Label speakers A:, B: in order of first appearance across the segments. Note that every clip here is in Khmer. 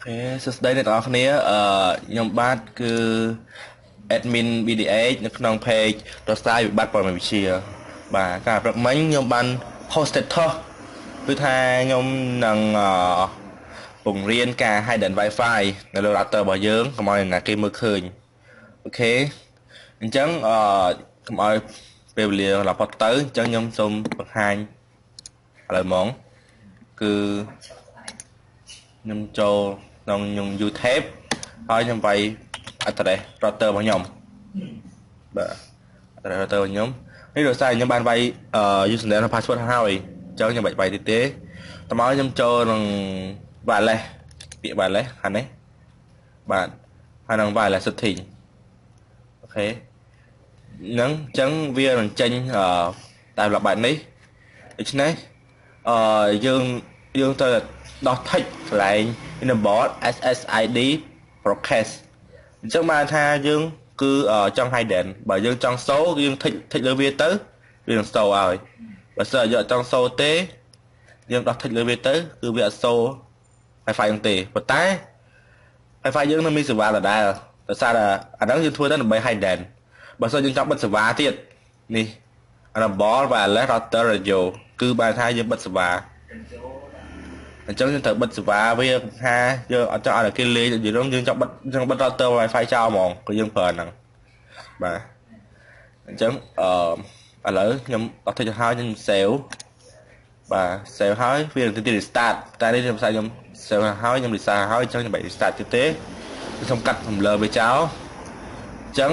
A: Ok,សួស្តីអ្នកទាំងអស់គ្នាខ្ញុំបាទគឺ admin BDH នៅក្នុង page រសាយវិបត្តិព័ត៌មានវិទ្យាបាទកាលព្រឹកមិញខ្ញុំបាន post status គឺថាខ្ញុំនឹងពង្រៀនការ hidden wifi នៅលើ router របស់យើងកុំឲ្យអ្នកគេមើលឃើញអូខេអញ្ចឹងកុំឲ្យពេលវេលាឡផុតទៅអញ្ចឹងខ្ញុំសូមបង្ហាញឥឡូវហ្មងគឺខ្ញុំចូលក្នុងខ្ញុំ YouTube ហើយខ្ញុំវាយ address router របស់ខ្ញុំបាទ address router របស់ខ្ញុំនេះដោយសារខ្ញុំបានវាយusername និង password ហើយអញ្ចឹងខ្ញុំបាច់វាយទៀតទេតោះមកខ្ញុំចូលក្នុង wireless ពាក្យ wireless ខាងនេះបាទហើយនឹង wireless setting អូខេហ្នឹងអញ្ចឹងវានឹងចេញតាមបែបនេះដូច្នេះយើងត្រូវដោះ tick កន្លែង enable SSID broadcast អញ្ចឹងបានថាយើងគឺចង់ hidden បើយើងចង់សូយើង tick លើវាទៅវានឹងសូឲ្យបើសិនយើងអត់ចង់សូទេយើងដោះ tick លើវាទៅគឺវាអត់សូ Wi-Fi ហ្នឹងទេប៉ុន្តែ Wi-Fi យើងនៅមានសេវាដដែលដោយសារតែអាហ្នឹងយើងធ្វើទៅដើម្បី hidden បើសិនយើងចង់បិទសេវាទៀតនេះ enable wireless router radio គឺបានថាយើងបិទសេវាអញ្ចឹងយើងត្រូវបិទសេវាវាថាយើងអត់ចង់ឲ្យគេលេងយើងចង់បិទ router Wi-Fi ចោលហ្មងគឺយើងប្រើហ្នឹងបាទអញ្ចឹងឥឡូវខ្ញុំអត់ធ្វើទៅហើយខ្ញុំ save បាទ save ហើយវានឹងទី restart តែនេះខ្ញុំផ្សាយខ្ញុំ save ហើយខ្ញុំ restart ហើយអញ្ចឹងខ្ញុំបាច់ restart ទៀតទេខ្ញុំកាត់រំលើវាចោលអញ្ចឹង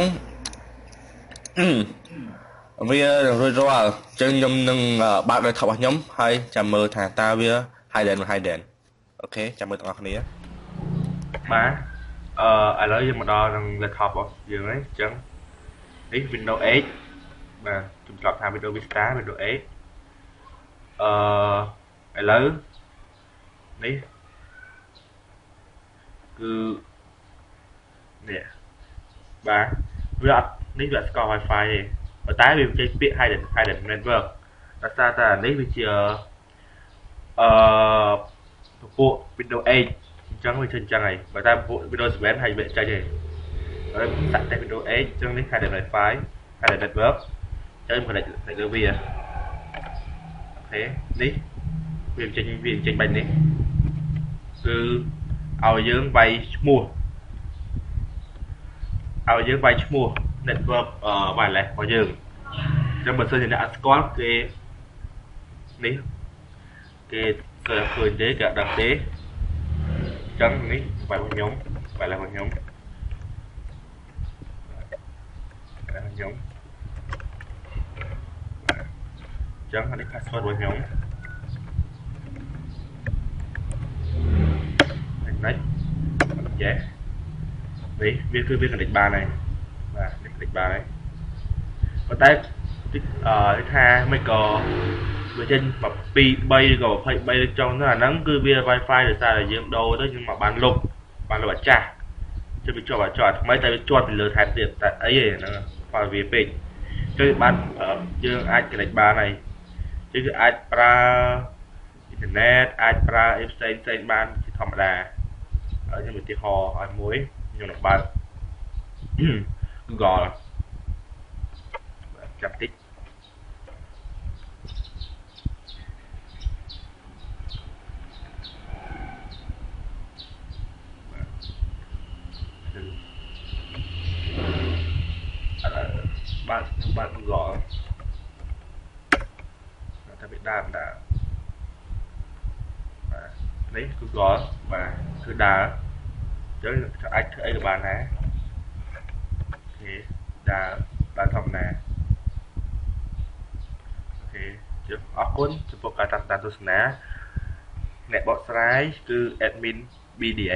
A: វារួចរាល់អញ្ចឹងខ្ញុំនឹងបើក laptop របស់ខ្ញុំហើយចាំមើលថាតើវា hidden អូខេចាំមើលទាំងអស់គ្នាបាទឥឡូវយើងមកដល់នឹង laptop របស់យើងហើយអញ្ចឹងនេះ Windows 8បាទខ្ញុំស្រាប់ថា Windows Vista Windows 8ឥឡូវនេះគឺនេះបាទវាអត់នេះវាស្គាល់ Wi-Fi ទេប៉ុន្តែវាចេញពាក្យ hidden network ដោយសារតែនេះវាជាពពួក Windows 8អញ្ចឹងវាចេញអញ្ចឹងហើយបើតែពពួក Windows 7ហើយវាចេញទេហើយសាក់តែ Windows 8អញ្ចឹងនេះ hidden Wi-Fi hidden network អញ្ចឹងmình lạiលើវាអូខេនេះវាចេញបាច់នេះគឺឲ្យយើងវាយឈ្មោះ network wireless របស់យើងអញ្ចឹងបើសិនជាអ្នកអត់ស្គាល់គេនេះគេឃើញទេគេអត់ដឹងទេអញ្ចឹងនេះវាយរបស់ខ្ញុំwireless របស់ខ្ញុំអញ្ចឹងអានេះ password របស់ខ្ញុំនេះចេះនេះវាគឺវា connect បានហើយបាទនេះ connect បានហើយប៉ុន្តែថាមិនក៏វាចេញ2 3ឬក៏23ចុងទៅអាហ្នឹងគឺវា Wi-Fi ដោយសារតែយើងដូរទៅយើងមកបានលុបអាចាស់ជិះវាជាប់ថ្មីតែវាជាប់ពីលើថែមទៀតតែអីហ្នឹងផលវាពេកគឺបានយើងអាច connect បានហើយគឺអាចប្រើអ៊ីនធឺណិតអាចប្រើអីផ្សេងបានជាធម្មតាហើយខ្ញុំឧទាហរណ៍ឲ្យមួយខ្ញុំនឹងបើក Google ចាប់តិចបើក Google តែវាដើរបាទនេះ Google បាទគឺដើរអញ្ចឹងអាចធ្វើអីក៏បានដែរអូខេដើរធម្មតាអូខេជម្រាបអរគុណចំពោះការតាមដានទស្សនាអ្នកបកស្រាយគឺ admin BDA